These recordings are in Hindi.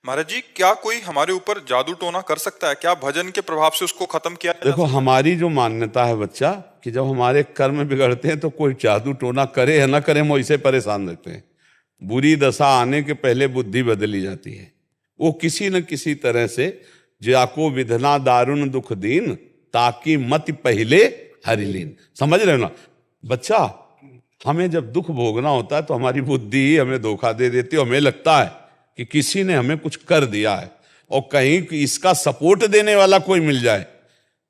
महाराज जी, क्या कोई हमारे ऊपर जादू टोना कर सकता है? क्या भजन के प्रभाव से उसको खत्म किया जा देखो, सकता हमारी जो मान्यता है बच्चा, कि जब हमारे कर्म बिगड़ते हैं तो कोई जादू टोना करे या ना करे, हम वैसे परेशान रहते हैं। बुरी दशा आने के पहले बुद्धि बदली जाती है। वो किसी न किसी तरह से जाको विधना दारुण दुख दीन, ताकि मति पहले हरिलीन। समझ रहे हो ना बच्चा? हमें जब दुख भोगना होता है तो हमारी बुद्धि ही हमें धोखा दे देती है। हमें लगता है कि किसी ने हमें कुछ कर दिया है, और कहीं इसका सपोर्ट देने वाला कोई मिल जाए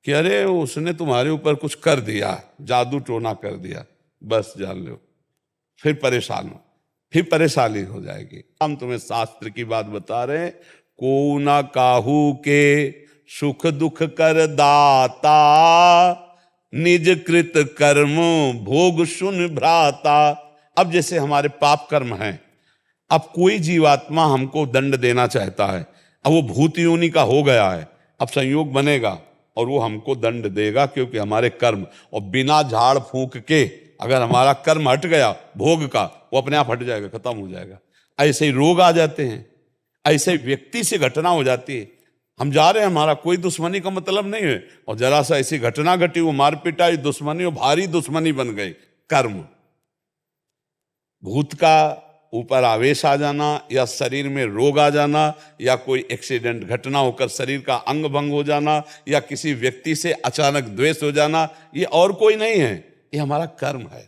कि अरे उसने तुम्हारे ऊपर कुछ कर दिया, जादू टोना कर दिया, बस जान लो फिर परेशान हो, फिर परेशानी हो जाएगी। हम तुम्हें शास्त्र की बात बता रहे हैं। को ना काहू के सुख दुख कर दाता, निज कृत कर्म भोग सुन भ्राता। अब जैसे हमारे पाप कर्म हैं, अब कोई जीवात्मा हमको दंड देना चाहता है, अब वो भूत योनि का हो गया है, अब संयोग बनेगा और वो हमको दंड देगा, क्योंकि हमारे कर्म, और बिना झाड़ फूंक के अगर हमारा कर्म हट गया भोग का, वो अपने आप हट जाएगा, खत्म हो जाएगा। ऐसे ही रोग आ जाते हैं, ऐसे व्यक्ति से घटना हो जाती है। हम जा रहे हैं, हमारा कोई दुश्मनी का मतलब नहीं है, और जरा सा ऐसी घटना घटी, वो मार पिटाई, दुश्मनी, वो भारी दुश्मनी बन गई। कर्म, भूत का ऊपर आवेश आ जाना, या शरीर में रोग आ जाना, या कोई एक्सीडेंट घटना होकर शरीर का अंग भंग हो जाना, या किसी व्यक्ति से अचानक द्वेष हो जाना, ये और कोई नहीं है, ये हमारा कर्म है।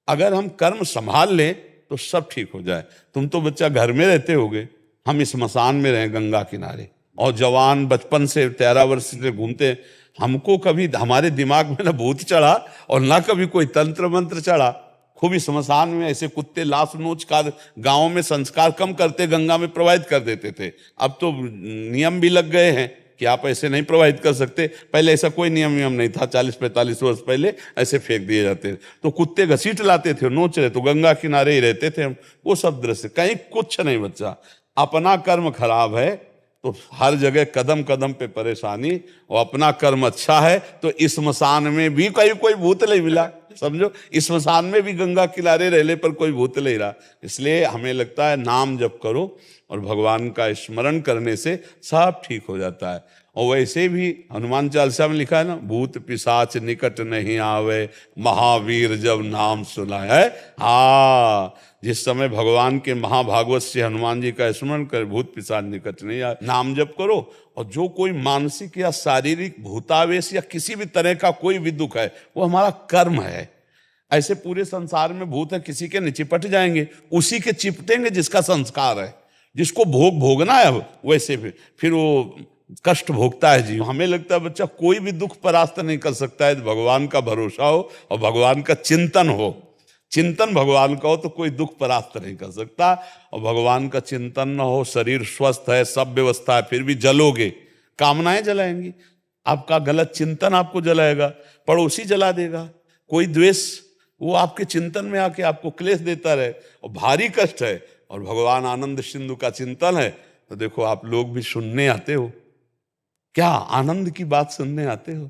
अगर हम कर्म संभाल लें तो सब ठीक हो जाए। तुम तो बच्चा घर में रहते होगे, हम इस स्मशान में रहे गंगा किनारे, और जवान बचपन से 13 वर्ष से घूमते, हमको कभी हमारे दिमाग में ना भूत चढ़ा और ना कभी कोई तंत्र मंत्र चढ़ा। खूब इस स्मशान में ऐसे कुत्ते लाश नोच का गाँव में संस्कार कम करते, गंगा में प्रवाहित कर देते थे। अब तो नियम भी लग गए हैं कि आप ऐसे नहीं प्रवाहित कर सकते। पहले ऐसा कोई नियम नहीं था, 40-45 वर्ष पहले ऐसे फेंक दिए जाते थे, तो कुत्ते घसीट लाते थे, नोच रहे तो गंगा किनारे ही रहते थे हम। वो सब दृश्य कहीं कुछ नहीं बच्चा। अपना कर्म खराब है तो हर जगह कदम कदम पे परेशानी, और अपना कर्म अच्छा है तो इस स्मशान में भी कहीं कोई भूत नहीं मिला। समझो, इस स्मशान में भी गंगा किनारे रहने पर कोई भूत नहीं रहा। इसलिए हमें लगता है नाम जप करो और भगवान का स्मरण करने से सब ठीक हो जाता है। और वैसे भी हनुमान चालीसा में लिखा है ना, भूत पिशाच निकट नहीं आवे, महावीर जब नाम सुनाए है। हाँ, जिस समय भगवान के महाभागवत से हनुमान जी का स्मरण कर, भूत पिशाच निकट नहीं आए। नाम जप करो, और जो कोई मानसिक या शारीरिक भूतावेश या किसी भी तरह का कोई भी दुख है, वो हमारा कर्म है। ऐसे पूरे संसार में भूत है, किसी के नहीं चिपट जाएंगे, उसी के चिपटेंगे जिसका संस्कार है, जिसको भोग भोगना है। अब वैसे फिर वो कष्ट भोगता है जीव। हमें लगता है बच्चा कोई भी दुख परास्त नहीं कर सकता है, भगवान का भरोसा हो और भगवान का चिंतन हो। चिंतन भगवान का हो तो कोई दुख परास्त नहीं कर सकता। और भगवान का चिंतन न हो, शरीर स्वस्थ है, सब व्यवस्था है, फिर भी जलोगे, कामनाएं जलाएंगी। आपका गलत चिंतन आपको जलाएगा, पड़ोसी जला देगा, कोई द्वेष वो आपके चिंतन में आके आपको क्लेश देता रहे, और भारी कष्ट है। और भगवान आनंद सिंधु का चिंतन है, तो देखो आप लोग भी सुनने आते हो, क्या आनंद की बात सुनने आते हो।